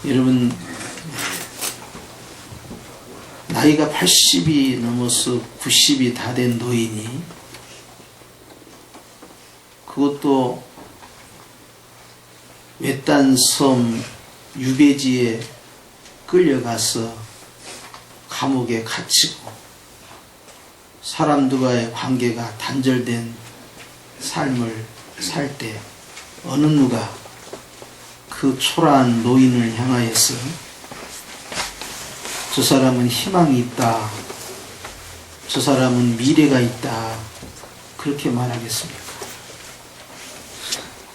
여러분, 나이가 80이 넘어서 90이 다 된 노인이 그것도 외딴 섬 유배지에 끌려가서 감옥에 갇히고 사람들과의 관계가 단절된 삶을 살 때 어느 누가 그 초라한 노인을 향하여서 저 사람은 희망이 있다, 저 사람은 미래가 있다, 그렇게 말하겠습니까?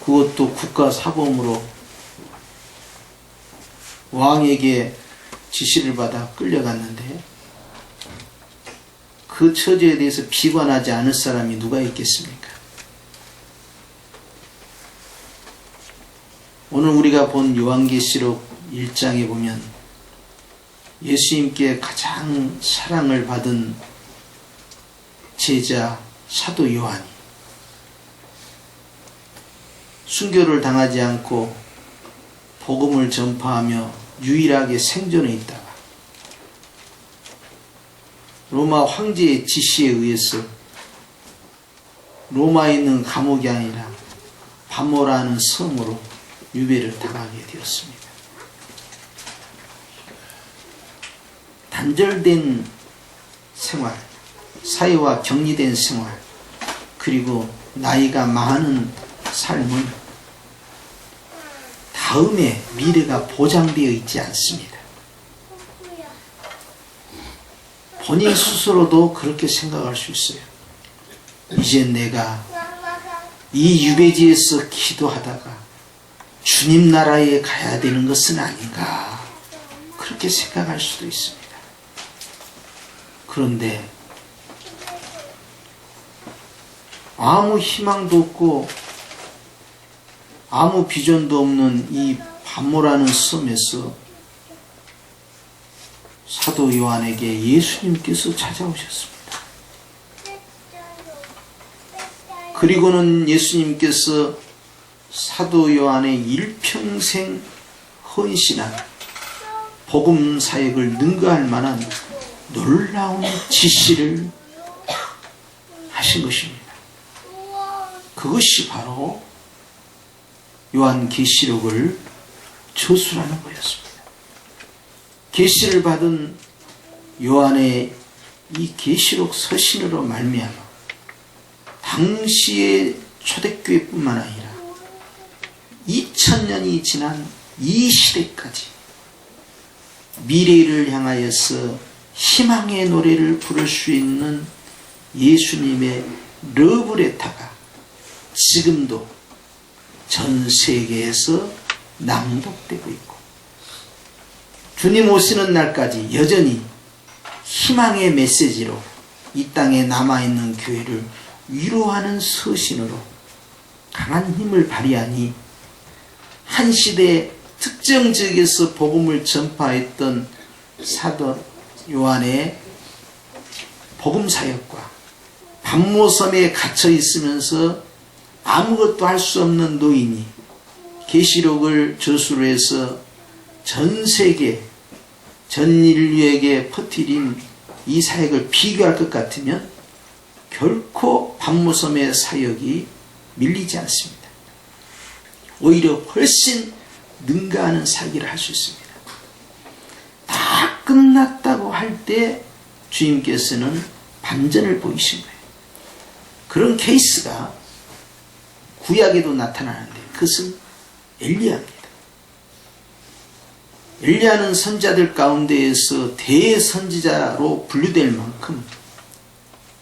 그것도 국가사범으로 왕에게 지시를 받아 끌려갔는데 그 처지에 대해서 비관하지 않을 사람이 누가 있겠습니까? 오늘 우리가 본 요한계시록 1장에 보면 예수님께 가장 사랑을 받은 제자 사도 요한이 순교를 당하지 않고 복음을 전파하며 유일하게 생존해 있다가 로마 황제의 지시에 의해서 로마에 있는 감옥이 아니라 바모라는 섬으로 유배를 당하게 되었습니다. 단절된 생활, 사회와 격리된 생활, 그리고 나이가 많은 삶은 다음에 미래가 보장되어 있지 않습니다. 본인 스스로도 그렇게 생각할 수 있어요. 이제 내가 이 유배지에서 기도하다가 주님 나라에 가야 되는 것은 아닌가, 그렇게 생각할 수도 있습니다. 그런데 아무 희망도 없고 아무 비전도 없는 이 바모라는 섬에서 사도 요한에게 예수님께서 찾아오셨습니다. 그리고는 예수님께서 사도 요한의 일평생 헌신한 복음 사역을 능가할 만한 놀라운 지시를 하신 것입니다. 그것이 바로 요한계시록을 저술하는 거였습니다. 계시를 받은 요한의 이 계시록 서신으로 말미암아 당시의 초대교회뿐만 아니라 2000년이 지난 이 시대까지 미래를 향하여서 희망의 노래를 부를 수 있는 예수님의 러브레터가 지금도 전 세계에서 낭독되고 있고 주님 오시는 날까지 여전히 희망의 메시지로 이 땅에 남아있는 교회를 위로하는 서신으로 강한 힘을 발휘하니 한 시대 특정 지역에서 복음을 전파했던 사도 요한의 복음 사역과 반모섬에 갇혀 있으면서 아무것도 할 수 없는 노인이 계시록을 저수로 해서 전 세계, 전 인류에게 퍼뜨린 이 사역을 비교할 것 같으면 결코 반모섬의 사역이 밀리지 않습니다. 오히려 훨씬 능가하는 사역을 할 수 있습니다. 다 끝났다고 할 때 주님께서는 반전을 보이신 거예요. 그런 케이스가 구약에도 나타나는데 그것은 엘리야입니다. 엘리야는 선지자들 가운데에서 대선지자로 분류될 만큼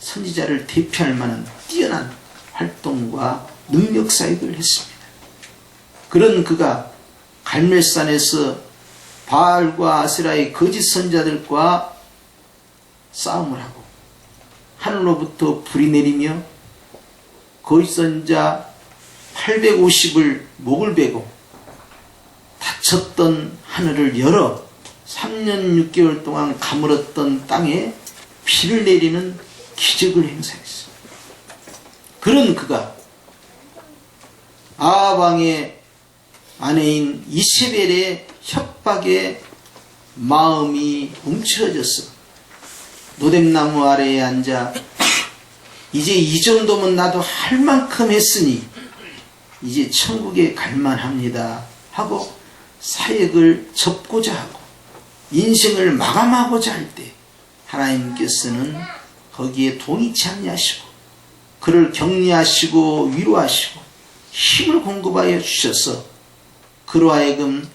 선지자를 대표할 만한 뛰어난 활동과 능력 사역을 했습니다. 그런 그가 갈멜산에서 바알과 아세라의 거짓 선지자들과 싸움을 하고 하늘로부터 불이 내리며 거짓 선지자 850을 목을 베고 닫혔던 하늘을 열어 3년 6개월 동안 가물었던 땅에 비를 내리는 기적을 행사했어요. 그런 그가 아합 왕의 아내인 이세벨의 협박에 마음이 움츠러졌어. 노뎀나무 아래에 앉아 이제 이 정도면 나도 할 만큼 했으니 이제 천국에 갈만합니다 하고 사역을 접고자 하고 인생을 마감하고자 할 때 하나님께서는 거기에 동의치 아니하시고 그를 격려하시고 위로하시고 힘을 공급하여 주셔서 그로 하여금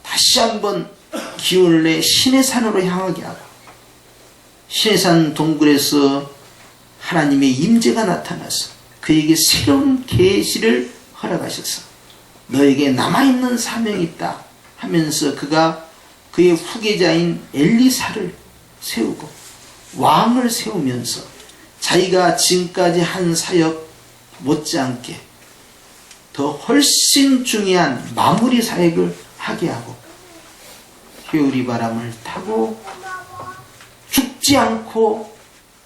다시 한번 기운을 내 시내산으로 향하게 하고 시내산 동굴에서 하나님의 임재가 나타나서 그에게 새로운 계시를 허락하셔서 너에게 남아있는 사명이 있다 하면서 그가 그의 후계자인 엘리사를 세우고 왕을 세우면서 자기가 지금까지 한 사역 못지않게 더 훨씬 중요한 마무리 사역을 하게 하고 회오리 바람을 타고 죽지 않고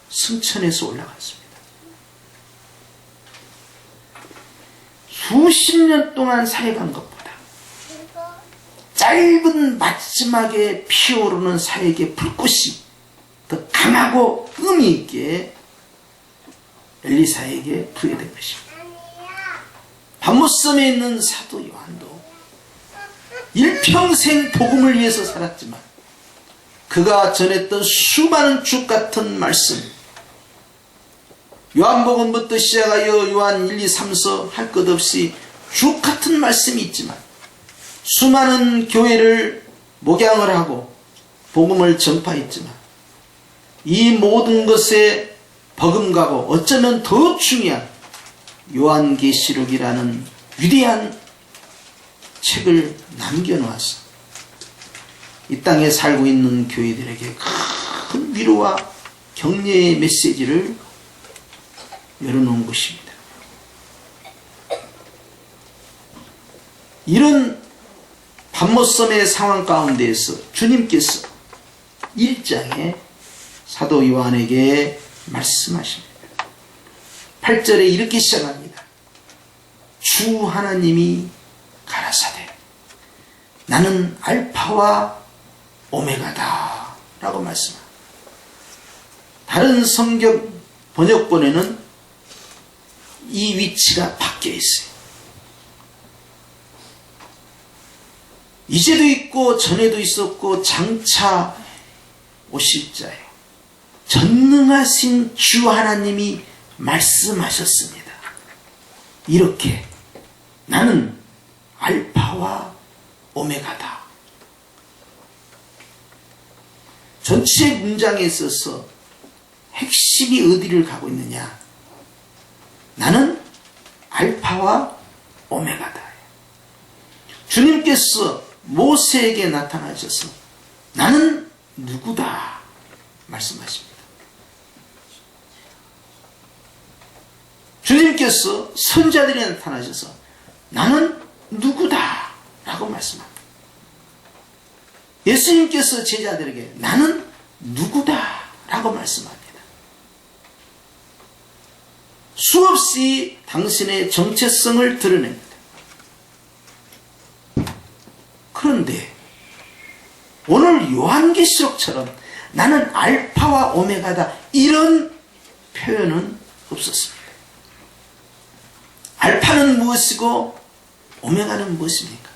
승천해서 올라갔습니다. 수십 년 동안 사역한 것보다 짧은 마지막에 피어오르는 사역의 불꽃이 더 강하고 의미 있게 엘리사에게 부여된 것입니다. 밤못섬에 있는 사도 요한도 일평생 복음을 위해서 살았지만 그가 전했던 수많은 주같은 말씀, 요한복음부터 시작하여 요한 1, 2, 3서 할 것 없이 주같은 말씀이 있지만 수많은 교회를 목양을 하고 복음을 전파했지만 이 모든 것에 버금가고 어쩌면 더 중요한 요한계시록이라는 위대한 책을 남겨놓아서 이 땅에 살고 있는 교회들에게 큰 위로와 격려의 메시지를 열어놓은 것입니다. 이런 밤못섬의 상황 가운데에서 주님께서 1장에 사도 요한에게 말씀하십니다. 8절에 이렇게 시작합니다. 주 하나님이 가라사대 나는 알파와 오메가다 라고 말씀합니다. 다른 성경 번역본에는 이 위치가 바뀌어 있어요. 이제도 있고 전에도 있었고 장차 오실 자예요. 전능하신 주 하나님이 말씀하셨습니다. 이렇게 나는 알파와 오메가다. 전체 문장에 있어서 핵심이 어디를 가고 있느냐? 나는 알파와 오메가다. 주님께서 모세에게 나타나셔서 나는 누구다 말씀하십니다. 주님께서 선자들이 나타나셔서 나는 누구다 라고 말씀합니다. 예수님께서 제자들에게 나는 누구다 라고 말씀합니다. 수없이 당신의 정체성을 드러냅니다. 그런데 오늘 요한계시록처럼 나는 알파와 오메가다 이런 표현은 없었습니다. 알파는 무엇이고 오메가는 무엇입니까?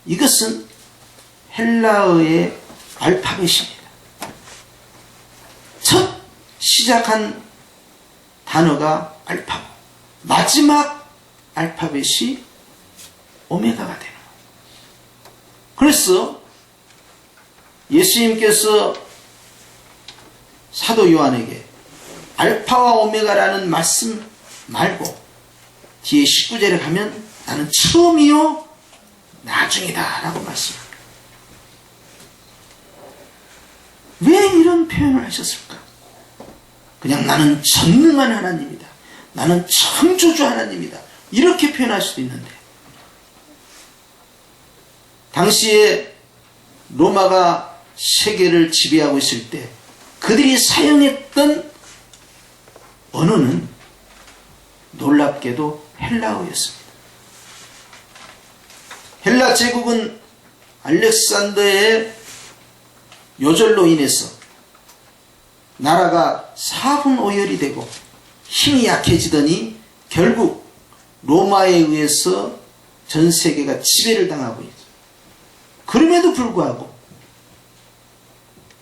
이것은 헬라어의 알파벳입니다. 첫 시작한 단어가 알파고 마지막 알파벳이 오메가가 되는 거예요. 그래서 예수님께서 사도 요한에게 알파와 오메가라는 말씀 말고 뒤에 19절에 가면 나는 처음이요 나중이다 라고 말씀합니다. 왜 이런 표현을 하셨을까? 그냥 나는 전능한 하나님이다. 나는 창조주 하나님이다. 이렇게 표현할 수도 있는데 당시에 로마가 세계를 지배하고 있을 때 그들이 사용했던 언어는 놀랍게도 헬라어였습니다. 헬라 제국은 알렉산더의 요절로 인해서 나라가 사분오열이 되고 힘이 약해지더니 결국 로마에 의해서 전 세계가 지배를 당하고 있죠. 그럼에도 불구하고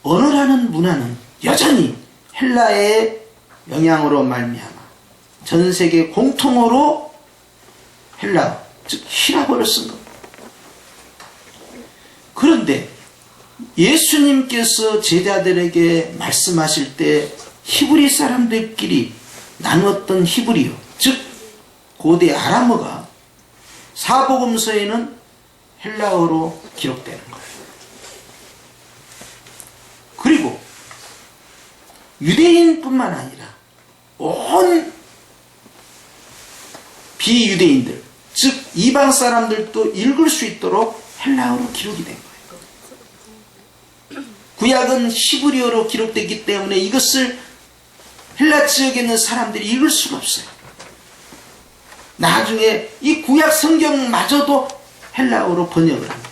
언어라는 문화는 여전히 헬라의 영향으로 말미암아 전 세계 공통어로 헬라, 즉 히라보를 쓴 겁니다. 그런데 예수님께서 제자들에게 말씀하실 때 히브리 사람들끼리 나누었던 히브리어, 즉 고대 아람어가 사복음서에는 헬라어로 기록되는 거예요. 그리고 유대인뿐만 아니라 온 비유대인들, 즉 이방 사람들도 읽을 수 있도록 헬라어로 기록이 된 거예요. 구약은 히브리어로 기록되기 때문에 이것을 헬라 지역에 있는 사람들이 읽을 수가 없어요. 나중에 이 구약 성경마저도 헬라어로 번역을 합니다.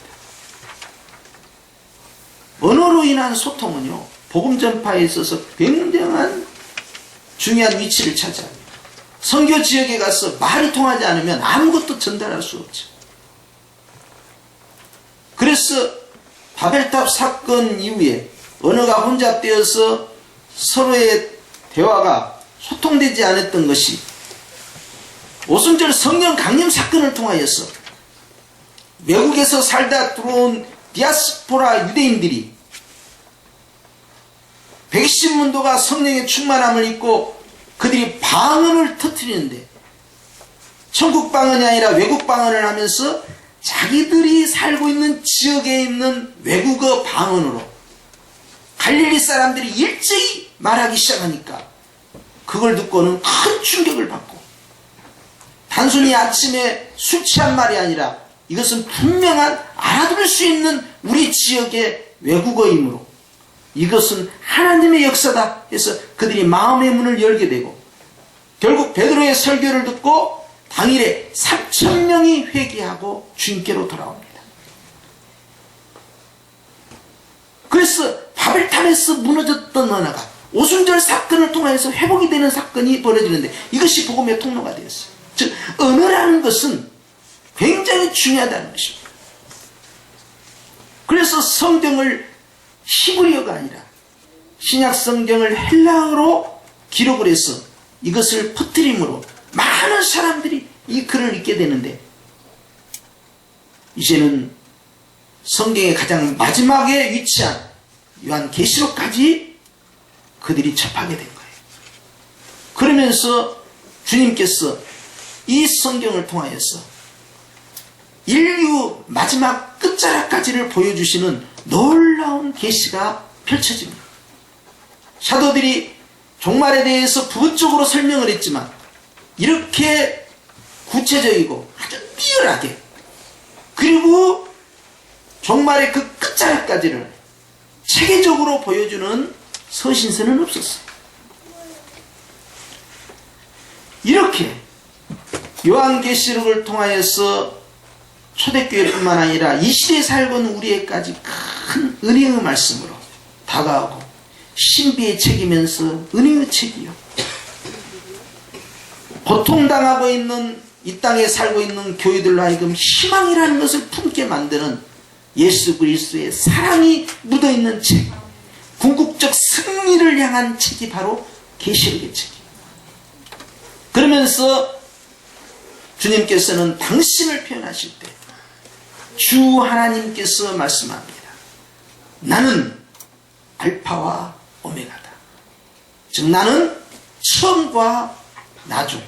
언어로 인한 소통은요, 복음 전파에 있어서 굉장한 중요한 위치를 차지합니다. 선교 지역에 가서 말이 통하지 않으면 아무것도 전달할 수 없죠. 그래서 바벨탑 사건 이후에 언어가 혼잡되어서 서로의 대화가 소통되지 않았던 것이 오순절 성령 강림 사건을 통하여서 외국에서 살다 들어온 디아스포라 유대인들이 백신문도가 성령의 충만함을 입고 그들이 방언을 터뜨리는데 천국 방언이 아니라 외국 방언을 하면서 자기들이 살고 있는 지역에 있는 외국어 방언으로 갈릴리 사람들이 일제히 말하기 시작하니까 그걸 듣고는 큰 충격을 받고 단순히 아침에 술 취한 말이 아니라 이것은 분명한 알아들을 수 있는 우리 지역의 외국어이므로 이것은 하나님의 역사다 해서 그들이 마음의 문을 열게 되고 결국 베드로의 설교를 듣고 당일에 3,000명이 회개하고 주님께로 돌아옵니다. 그래서 바벨탑에서 무너졌던 언어가 오순절 사건을 통해서 회복이 되는 사건이 벌어지는데 이것이 복음의 통로가 되었어요. 즉 언어라는 것은 굉장히 중요하다는 것입니다. 그래서 성경을 히브리어가 아니라 신약 성경을 헬라어로 기록을 해서 이것을 퍼뜨림으로 많은 사람들이 이 글을 읽게 되는데 이제는 성경의 가장 마지막에 위치한 요한계시록까지 그들이 접하게 된 거예요. 그러면서 주님께서 이 성경을 통하여서 인류 마지막 끝자락까지를 보여주시는 놀라운 계시가 펼쳐집니다. 사도들이 종말에 대해서 부분적으로 설명을 했지만 이렇게 구체적이고 아주 리얼하게 그리고 종말의 그 끝자락까지를 체계적으로 보여주는 서신서는 없었어요. 이렇게 요한계시록을 통하여서 초대교회뿐만 아니라 이 시대에 살고 있는 우리에까지 큰 은혜의 말씀으로 다가오고 신비의 책이면서 은혜의 책이요. 고통당하고 있는 이 땅에 살고 있는 교회들로 하여금 희망이라는 것을 품게 만드는 예수 그리스도의 사랑이 묻어있는 책, 궁극적 승리를 향한 책이 바로 계시록의 책이에요. 그러면서 주님께서는 당신을 표현하실 때 주 하나님께서 말씀합니다. 나는 알파와 오메가다. 즉 나는 처음과 나중,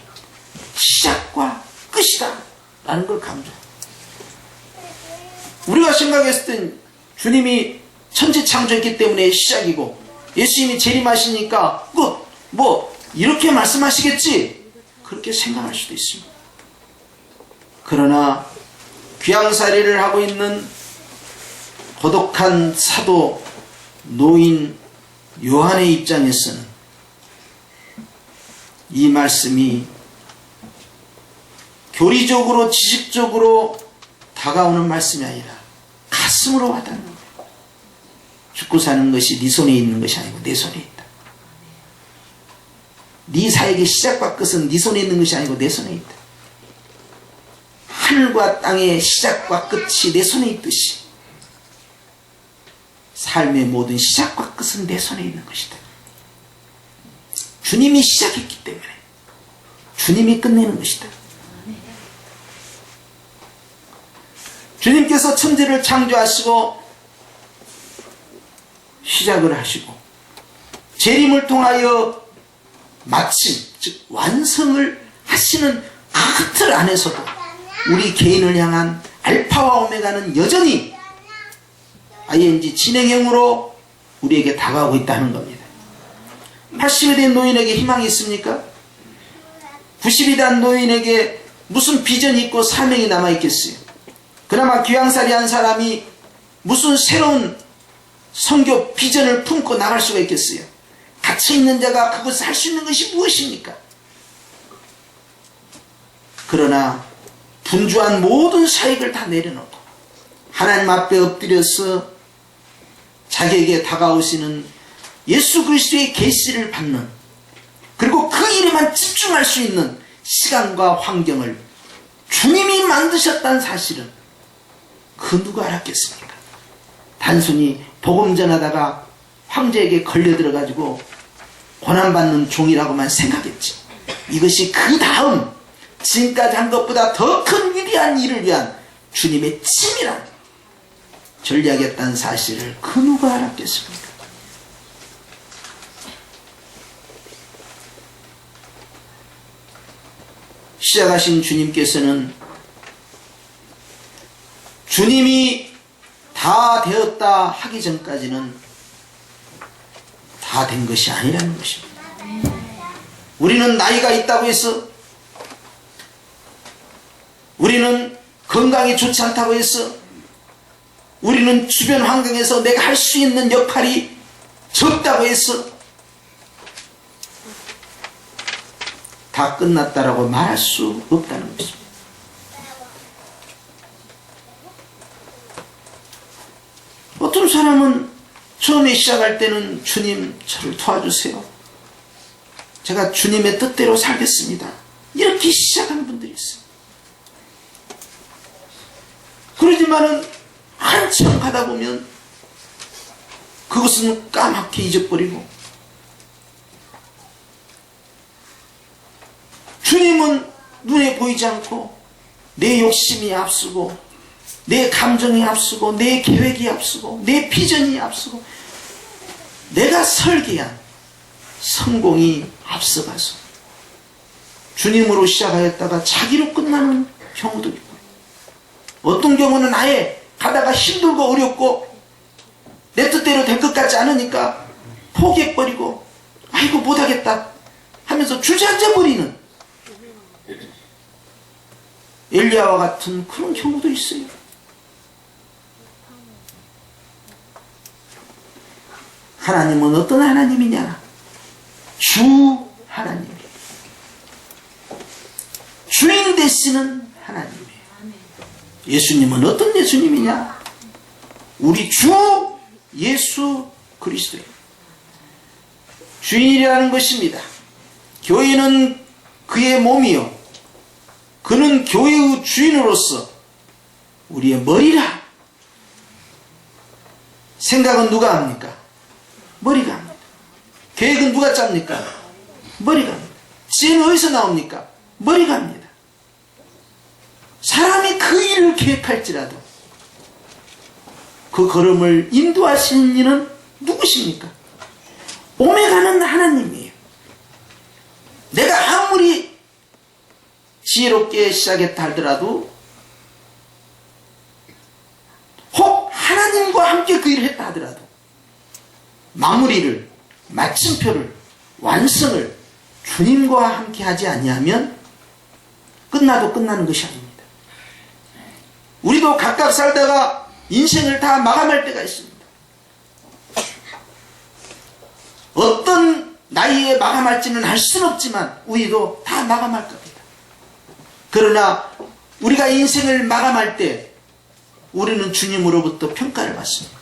시작과 끝이다 라는 걸 강조합니다. 우리가 생각했을 땐 주님이 천지 창조했기 때문에 시작이고 예수님이 재림하시니까 뭐 이렇게 말씀하시겠지 그렇게 생각할 수도 있습니다. 그러나 귀양살이를 하고 있는 고독한 사도 노인 요한의 입장에서는 이 말씀이 교리적으로 지식적으로 다가오는 말씀이 아니라 가슴 말씀으로 와닿는 거예요. 죽고 사는 것이 네 손에 있는 것이 아니고 내 손에 있다. 네 사역의 시작과 끝은 네 손에 있는 것이 아니고 내 손에 있다. 하늘과 땅의 시작과 끝이 내 손에 있듯이 삶의 모든 시작과 끝은 내 손에 있는 것이다. 주님이 시작했기 때문에 주님이 끝내는 것이다. 주님께서 천지를 창조하시고 시작을 하시고 재림을 통하여 마침 즉 완성을 하시는 그 틀 안에서도 우리 개인을 향한 알파와 오메가는 여전히 ing 진행형으로 우리에게 다가오고 있다는 겁니다. 80이 된 노인에게 희망이 있습니까? 90이 된 노인에게 무슨 비전이 있고 사명이 남아있겠어요? 그나마 귀향살이 한 사람이 무슨 새로운 선교 비전을 품고 나갈 수가 있겠어요? 갇혀있는 자가 그것을 할 수 있는 것이 무엇입니까? 그러나 분주한 모든 사역을 다 내려놓고 하나님 앞에 엎드려서 자기에게 다가오시는 예수 그리스도의 계시를 받는, 그리고 그 일에만 집중할 수 있는 시간과 환경을 주님이 만드셨다는 사실은 그 누가 알았겠습니까? 단순히 복음 전하다가 황제에게 걸려들어가지고 고난받는 종이라고만 생각했지. 이것이 그 다음 지금까지 한 것보다 더 큰 위대한 일을 위한 주님의 치밀한 전략이었다는 사실을 그 누가 알았겠습니까? 시작하신 주님께서는 주님이 다 되었다 하기 전까지는 다 된 것이 아니라는 것입니다. 우리는 나이가 있다고 해서, 우리는 건강이 좋지 않다고 해서, 우리는 주변 환경에서 내가 할 수 있는 역할이 적다고 해서 다 끝났다라고 말할 수 없다는 것입니다. 어떤 사람은 처음에 시작할 때는 주님 저를 도와주세요, 제가 주님의 뜻대로 살겠습니다, 이렇게 시작하는 분들이 있어요. 그러지만은 한참 가다 보면 그것은 까맣게 잊어버리고 주님은 눈에 보이지 않고 내 욕심이 앞서고 내 감정이 앞서고 내 계획이 앞서고 내 비전이 앞서고 내가 설계한 성공이 앞서가서 주님으로 시작하였다가 자기로 끝나는 경우도 있고, 어떤 경우는 아예 가다가 힘들고 어렵고 내 뜻대로 될 것 같지 않으니까 포기해버리고 아이고 못하겠다 하면서 주저앉아 버리는 엘리야와 같은 그런 경우도 있어요. 하나님은 어떤 하나님이냐? 주 하나님이에요. 주인 되시는 하나님이에요. 예수님은 어떤 예수님이냐? 우리 주 예수 그리스도예요. 주인이라는 것입니다. 교회는 그의 몸이요, 그는 교회의 주인으로서 우리의 머리라. 생각은 누가 합니까? 머리가 합니다. 계획은 누가 짭니까? 머리가 합니다. 지혜는 어디서 나옵니까? 머리가 합니다. 사람이 그 일을 계획할지라도 그 걸음을 인도하시는 이는 누구십니까? 오메가는 하나님이에요. 내가 아무리 지혜롭게 시작했다 하더라도 혹 하나님과 함께 그 일을 했다 하더라도 마무리를, 마침표를, 완성을 주님과 함께 하지 아니하면 끝나도 끝나는 것이 아닙니다. 우리도 각각 살다가 인생을 다 마감할 때가 있습니다. 어떤 나이에 마감할지는 알 수는 없지만 우리도 다 마감할 겁니다. 그러나 우리가 인생을 마감할 때 우리는 주님으로부터 평가를 받습니다.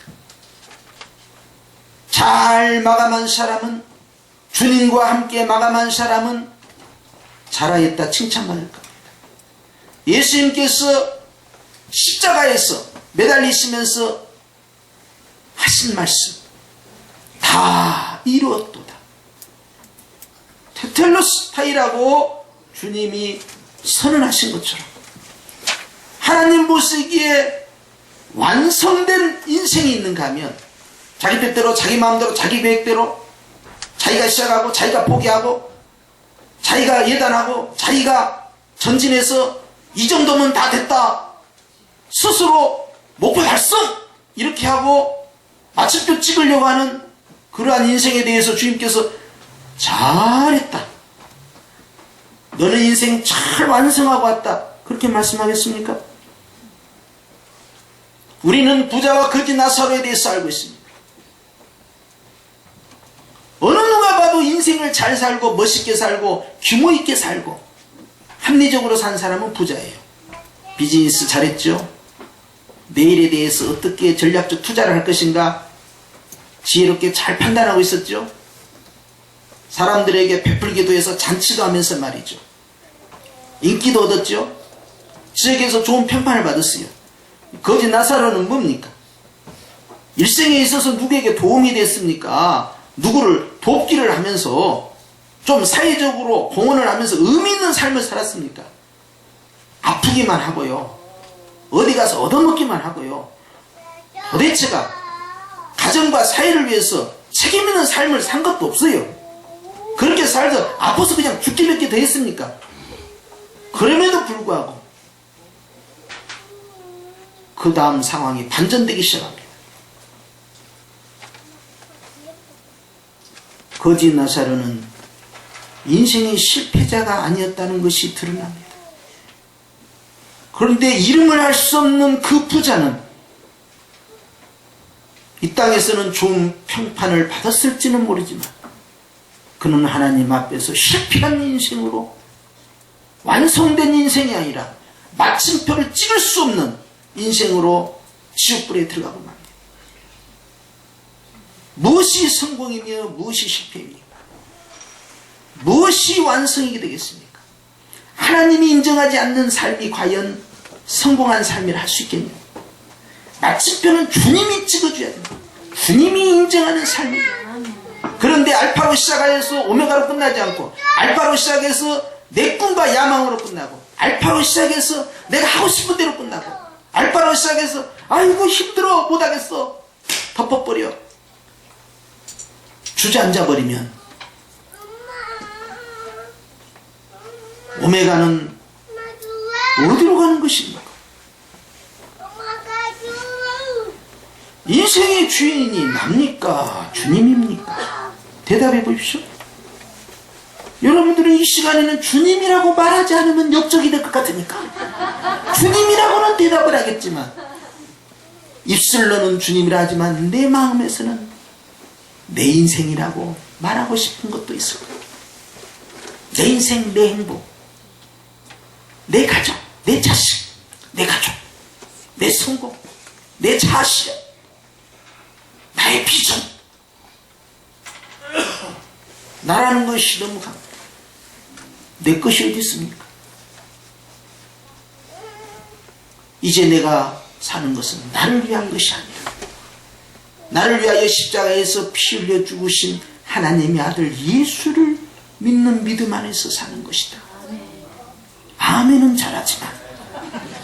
잘 마감한 사람은, 주님과 함께 마감한 사람은 잘하였다 칭찬받을 겁니다. 예수님께서 십자가에서 매달리시면서 하신 말씀, 다 이루었도다. 테텔로스타이라고 주님이 선언하신 것처럼 하나님 보시기에 완성된 인생이 있는가 하면 자기 뜻대로, 자기 마음대로, 자기 계획대로 자기가 시작하고 자기가 포기하고 자기가 예단하고 자기가 전진해서 이 정도면 다 됐다, 스스로 목표 달성 이렇게 하고 마침표 찍으려고 하는 그러한 인생에 대해서 주님께서 잘했다, 너는 인생 잘 완성하고 왔다, 그렇게 말씀하겠습니까? 우리는 부자와 거지 나사로에 대해서 알고 있습니다. 어느 누가 봐도 인생을 잘 살고 멋있게 살고 규모 있게 살고 합리적으로 산 사람은 부자예요. 비즈니스 잘했죠? 내일에 대해서 어떻게 전략적 투자를 할 것인가 지혜롭게 잘 판단하고 있었죠? 사람들에게 베풀기도 해서 잔치도 하면서 말이죠. 인기도 얻었죠? 지역에서 좋은 평판을 받았어요. 거지 나사로는 뭡니까? 일생에 있어서 누구에게 도움이 됐습니까? 누구를 돕기를 하면서 좀 사회적으로 공헌을 하면서 의미 있는 삶을 살았습니까? 아프기만 하고요. 어디 가서 얻어먹기만 하고요. 도대체가 가정과 사회를 위해서 책임 있는 삶을 산 것도 없어요. 그렇게 살서 아파서 그냥 죽기 몇 개 더 했습니까? 그럼에도 불구하고 그 다음 상황이 반전되기 시작합니다. 거지 나사로는 인생의 실패자가 아니었다는 것이 드러납니다. 그런데 이름을 알 수 없는 그 부자는 이 땅에서는 좋은 평판을 받았을지는 모르지만 그는 하나님 앞에서 실패한 인생으로, 완성된 인생이 아니라 마침표를 찍을 수 없는 인생으로 지옥불에 들어가고 맙니다. 무엇이 성공이며 무엇이 실패입니까? 무엇이 완성이 되겠습니까? 하나님이 인정하지 않는 삶이 과연 성공한 삶이라 할 수 있겠냐고. 마침표는 주님이 찍어줘야 됩니다. 주님이 인정하는 삶입니다. 그런데 알파로 시작해서 오메가로 끝나지 않고, 알파로 시작해서 내 꿈과 야망으로 끝나고, 알파로 시작해서 내가 하고 싶은 대로 끝나고, 알파로 시작해서 아이고 힘들어 못하겠어 덮어버려 주저앉아 버리면 오메가는 어디로 가는 것입니까? 인생의 주인이 납니까? 주님입니까? 대답해 보십시오. 여러분들은 이 시간에는 주님이라고 말하지 않으면 역적이 될 것 같으니까 주님이라고는 대답을 하겠지만, 입술로는 주님이라 하지만 내 마음에서는 내 인생이라고 말하고 싶은 것도 있을 거예요. 내 인생, 내 행복, 내 가족, 내 자식, 내 가족, 내 성공, 내 자신, 나의 비전, 나라는 것이 너무 강합니다. 내 것이 어디 있습니까? 이제 내가 사는 것은 나를 위한 것이 아니라 나를 위하여 십자가에서 피 흘려 죽으신 하나님의 아들 예수를 믿는 믿음 안에서 사는 것이다. 아멘은 잘하지만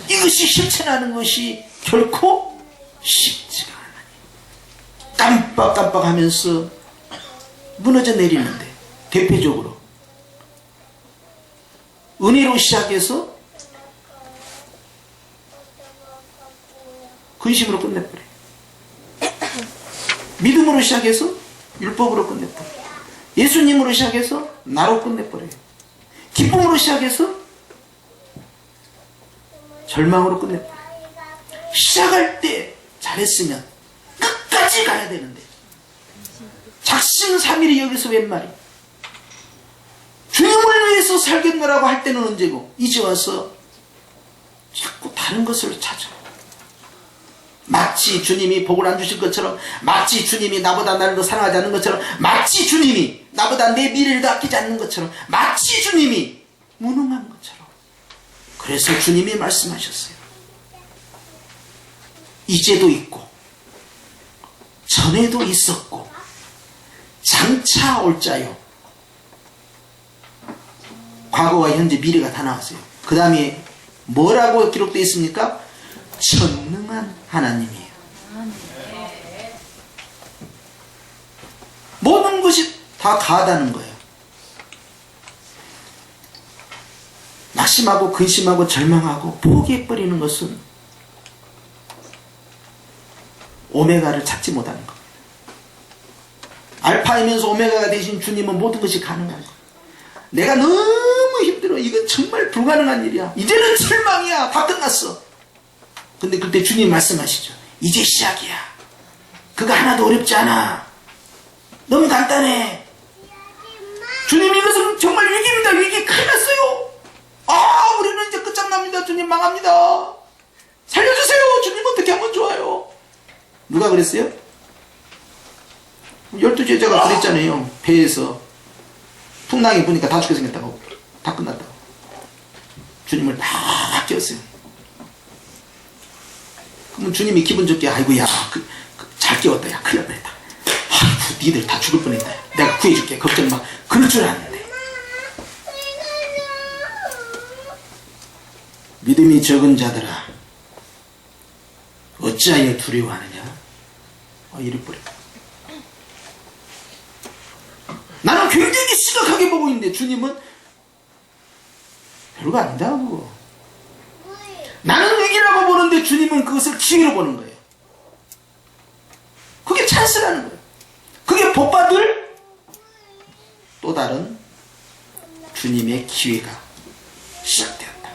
이것이 실천하는 것이 결코 쉽지가 않아요. 깜빡깜빡하면서 무너져 내리는데, 대표적으로 은혜로 시작해서 근심으로 끝내버려요. 믿음으로 시작해서 율법으로 끝내버려요. 예수님으로 시작해서 나로 끝내버려요. 기쁨으로 시작해서 절망으로 끝내버려요. 시작할 때 잘했으면 끝까지 가야 되는데 작심삼일이 여기서 웬 말이야. 주님을 위해서 살겠노라고 할 때는 언제고, 이제 와서 자꾸 다른 것을 찾아. 마치 주님이 복을 안 주실 것처럼, 마치 주님이 나보다 나를 더 사랑하지 않는 것처럼, 마치 주님이 나보다 내 미래를 더 아끼지 않는 것처럼, 마치 주님이 무능한 것처럼. 그래서 주님이 말씀하셨어요. 이제도 있고 전에도 있었고 장차 올 자요. 과거와 현재 미래가 다 나왔어요. 그 다음에 뭐라고 기록되어 있습니까? 전능한 하나님이에요. 모든 것이 다 가하다는 거예요. 낙심하고 근심하고 절망하고 포기해버리는 것은 오메가를 찾지 못하는 겁니다. 알파이면서 오메가가 되신 주님은 모든 것이 가능한 거예요. 내가 너무 힘들어. 이건 정말 불가능한 일이야. 이제는 절망이야. 다 끝났어. 근데 그때 주님 말씀하시죠. 이제 시작이야. 그거 하나도 어렵지 않아. 너무 간단해. 주님, 이것은 정말 위기입니다. 위기. 큰일 났어요. 우리는 이제 끝장납니다. 주님, 망합니다. 살려주세요. 주님, 어떻게 하면 좋아요? 누가 그랬어요? 12제자가 그랬잖아요. 배에서 풍랑이 부니까 다 죽게 생겼다고. 다 끝났다고. 주님을 막 깨웠어요. 그러면 주님이 기분 좋게, 아이고야, 잘 깨웠다. 야, 큰일 날 뻔했다. 아이고, 니들 다 죽을 뻔했다. 내가 구해줄게. 걱정 마. 그럴 줄 알았는데. 믿음이 적은 자들아, 어찌하여 두려워하느냐? 이래버려. 나는 굉장히 심각하게 보고 있는데 주님은 별거 아니다 그거. 나는 위기라고 보는데 주님은 그것을 기회로 보는 거예요. 그게 찬스라는 거예요. 그게 복받을 또 다른 주님의 기회가 시작되었다.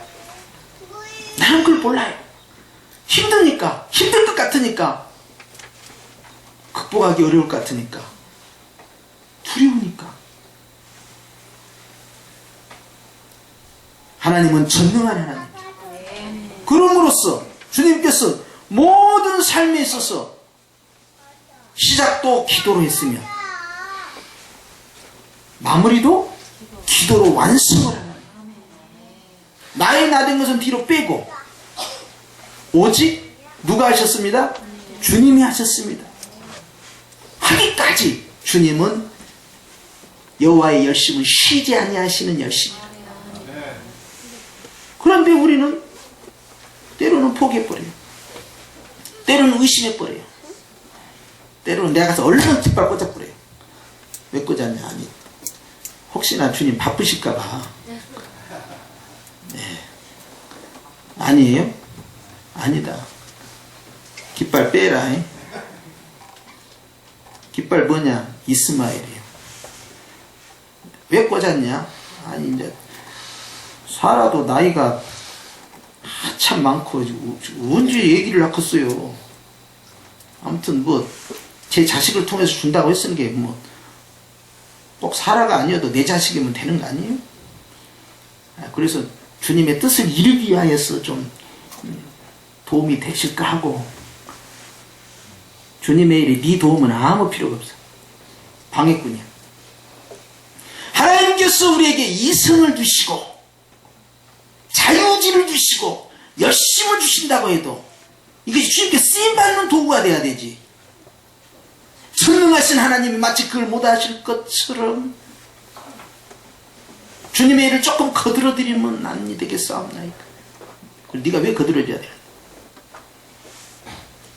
나는 그걸 몰라요. 힘드니까, 힘들 것 같으니까, 극복하기 어려울 것 같으니까, 두려우니까. 하나님은 전능한 하나님. 그럼으로써 주님께서 모든 삶에 있어서 시작도 기도로 했으며 마무리도 기도로 완성을 하는 거예요. 나의 나된 것은 뒤로 빼고 오직 누가 하셨습니다? 주님이 하셨습니다. 하기까지 주님은 여호와의 열심은 쉬지 아니하시는 열심이다. 그런데 우리는 때로는 포기해버려요. 때로는 의심해버려요. 때로는 내가 가서 얼른 깃발 꽂아버려요. 왜 꽂았냐? 아니, 혹시나 주님 바쁘실까봐. 네. 아니에요? 아니다. 깃발 빼라. 깃발 뭐냐? 이스마엘이에요. 왜 꽂았냐? 아니, 이제 살아도 나이가 한참 많고 언제 얘기를 낳겠어요. 아무튼 뭐 제 자식을 통해서 준다고 했으는 게 뭐 꼭 사라가 아니어도 내 자식이면 되는 거 아니에요? 그래서 주님의 뜻을 이루기 위하여서 좀 도움이 되실까 하고. 주님의 일에 네 도움은 아무 필요가 없어. 방해꾼이야. 하나님께서 우리에게 이성을 주시고 자유의지를 주시고 열심을 주신다고 해도 이것이 주님께 쓰임받는 도구가 돼야 되지. 전능하신 하나님이 마치 그걸 못하실 것처럼 주님의 일을 조금 거들어드리면 안 되겠사옵나이까. 네가 왜 거들어줘야 돼?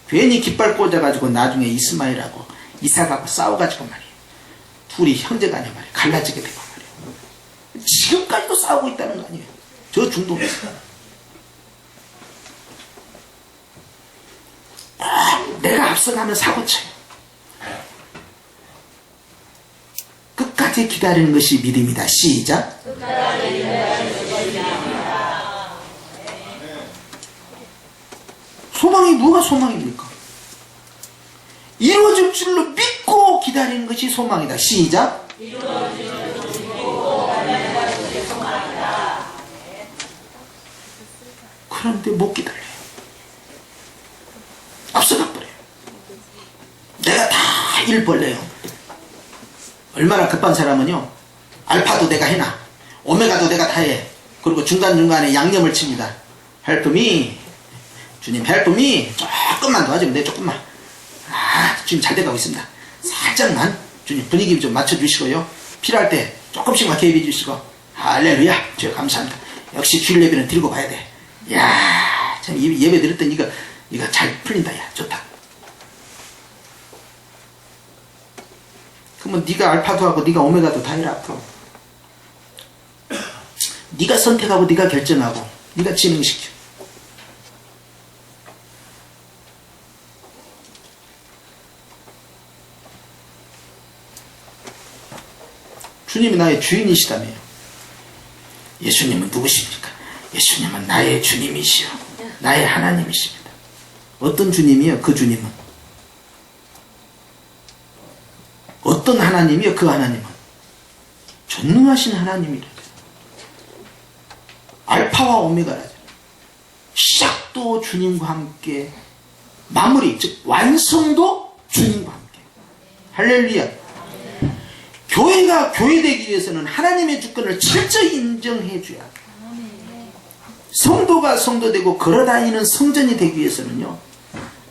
괜히 깃발 꽂아가지고 나중에 이스마엘하고 이삭하고 싸워가지고 말이에요. 둘이 형제가 아니야 말이에요. 갈라지게 되고 말이에요. 지금까지도 싸우고 있다는 거 아니에요. 저 중동에서. 내가 앞서가면 사고쳐요. 끝까지 기다리는 것이 믿음이다. 시작. 소망이 뭐가 소망입니까? 이루어질 줄로 믿고 기다리는 것이 소망이다. 시작. 그런데 못 기다려요. 앞서 일 벌려요. 얼마나 급한 사람은요, 알파도 내가 해놔, 오메가도 내가 다 해. 그리고 중간중간에 양념을 칩니다. Help me. 주님 help me. 조금만 도와주면 돼. 조금만. 주님 잘 돼가고 있습니다. 살짝만 주님 분위기 좀 맞춰주시고요, 필요할 때 조금씩만 개입해 주시고. 할렐루야. 주여 감사합니다. 역시 주일 예배는 드리고 가야 돼. 이야, 참 예배 드렸더니 이거 잘 풀린다. 야, 좋다. 그러면 네가 알파도 하고 네가 오메가도 다 해라. 앞으로 네가 선택하고 네가 결정하고 네가 진행시켜. 주님이 나의 주인이시다며요. 예수님은 누구십니까? 예수님은 나의 주님이시여, 나의 하나님이십니다. 어떤 주님이요? 그 주님은. 어떤 하나님이요? 그 하나님은. 전능하신 하나님이라. 알파와 오메가라죠. 시작도 주님과 함께, 마무리, 즉 완성도 주님과 함께. 할렐루야. 교회가 교회되기 위해서는 하나님의 주권을 철저히 인정해 줘야 돼요. 성도가 성도되고 걸어다니는 성전이 되기 위해서는요,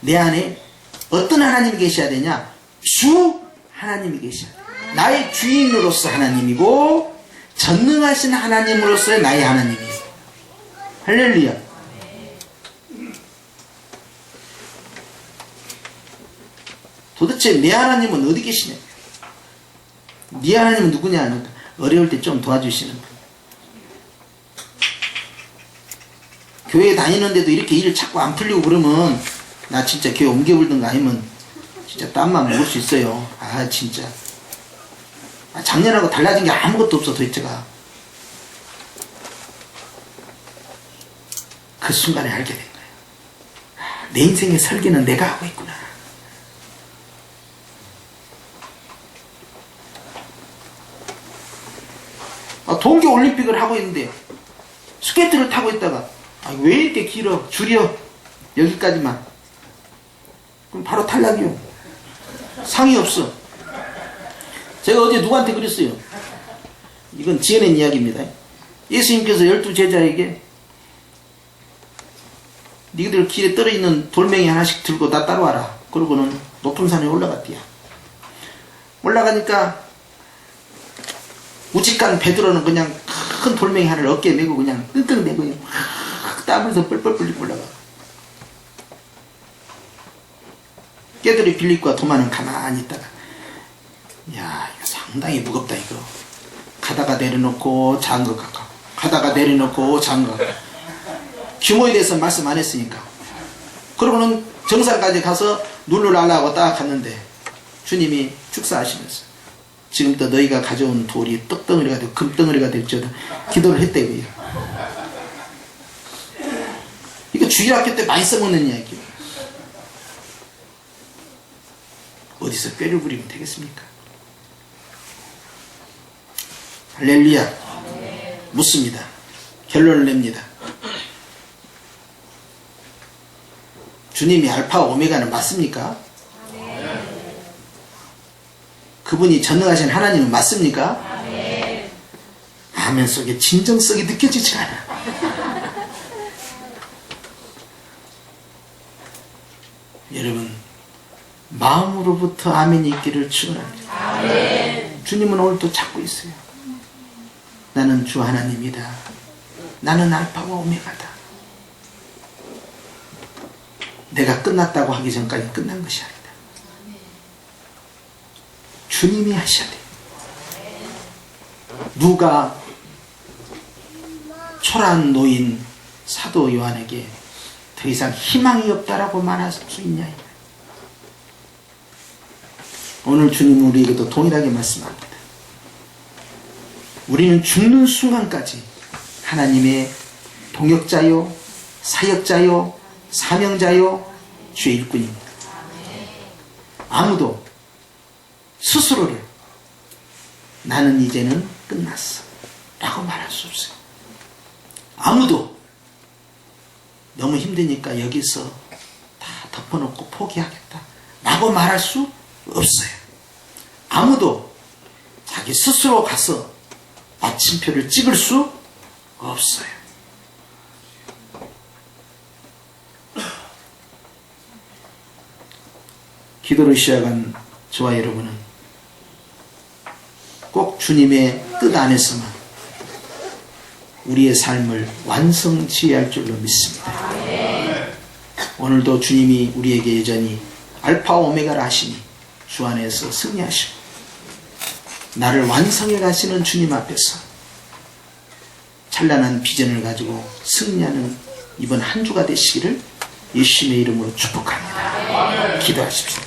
내 안에 어떤 하나님이 계셔야 되냐? 주 하나님이 계셔야 돼요. 나의 주인으로서 하나님이고 전능하신 하나님으로서의 나의 하나님이에요. 할렐루야. 도대체 내 하나님은 어디 계시냐? 네 하나님은 누구냐 하니까 어려울 때 좀 도와주시는 분. 교회 다니는데도 이렇게 일 자꾸 안 풀리고 그러면 나 진짜 교회 옮겨불든가 아니면 진짜 땀만 먹을 수 있어요. 진짜 작년하고 달라진 게 아무것도 없어. 도대체가 그 순간에 알게 된 거예요. 내 인생의 설계는 내가 하고 있구나. 동계올림픽을 하고 있는데 스케이트를 타고 있다가 왜 이렇게 길어? 줄여. 여기까지만. 그럼 바로 탈락이요. 상이 없어. 제가 어제 누구한테 그랬어요. 이건 지어낸 이야기입니다. 예수님께서 12제자에게 니들 길에 떨어있는 돌멩이 하나씩 들고 나 따라와라. 그러고는 높은 산에 올라갔대요. 올라가니까 우직한 베드로는 그냥 큰 돌멩이 하나를 어깨에 메고 그냥 끙끙대고 막 땀으로서 뻘뻘 흘리고 올라가. 깨들이 빌립과 도마는 가만히 있다가, 야, 이거 상당히 무겁다 이거. 가다가 내려놓고 작은 것 같고, 가다가 내려놓고 작은 것 같고. 규모에 대해서 말씀 안 했으니까. 그러고는 정상까지 가서 눈을 날라고 딱 갔는데 주님이 축사하시면서 지금부터 너희가 가져온 돌이 떡덩어리가 되고 금덩어리가 될지어다 기도를 했대고요. 이거 주일학교 때 많이 써먹는 이야기예요. 어디서 꾀를 부리면 되겠습니까? 할렐루야. 묻습니다. 결론을 냅니다. 주님이 알파 오메가는 맞습니까? 그분이 전능하신 하나님은 맞습니까? 아멘 속에 진정성이 느껴지지가 않아. 여러분, 마음으로부터 아멘이 있기를 축원합니다. 주님은 오늘도 찾고 있어요. 나는 주 하나님이다. 나는 알파와 오메가다. 내가 끝났다고 하기 전까지 끝난 것이 아니다. 주님이 하셔야 돼요. 누가 초라한 노인 사도 요한에게 더 이상 희망이 없다라고 말할 수 있냐? 오늘 주님은 우리에게도 동일하게 말씀합니다. 우리는 죽는 순간까지 하나님의 동역자요, 사역자요, 사명자요, 주의 일꾼입니다. 아무도 스스로를 나는 이제는 끝났어 라고 말할 수 없어요. 아무도 너무 힘드니까 여기서 다 덮어놓고 포기하겠다 라고 말할 수 없어요. 아무도 자기 스스로 가서 마침표를 찍을 수 없어요. 기도를 시작한 저와 여러분은 꼭 주님의 뜻 안에서만 우리의 삶을 완성지어야 할 줄로 믿습니다. 오늘도 주님이 우리에게 여전히 알파와 오메가라 하시니 주 안에서 승리하시고 나를 완성해 가시는 주님 앞에서 찬란한 비전을 가지고 승리하는 이번 한 주가 되시기를 예수님의 이름으로 축복합니다. 기도하십시오.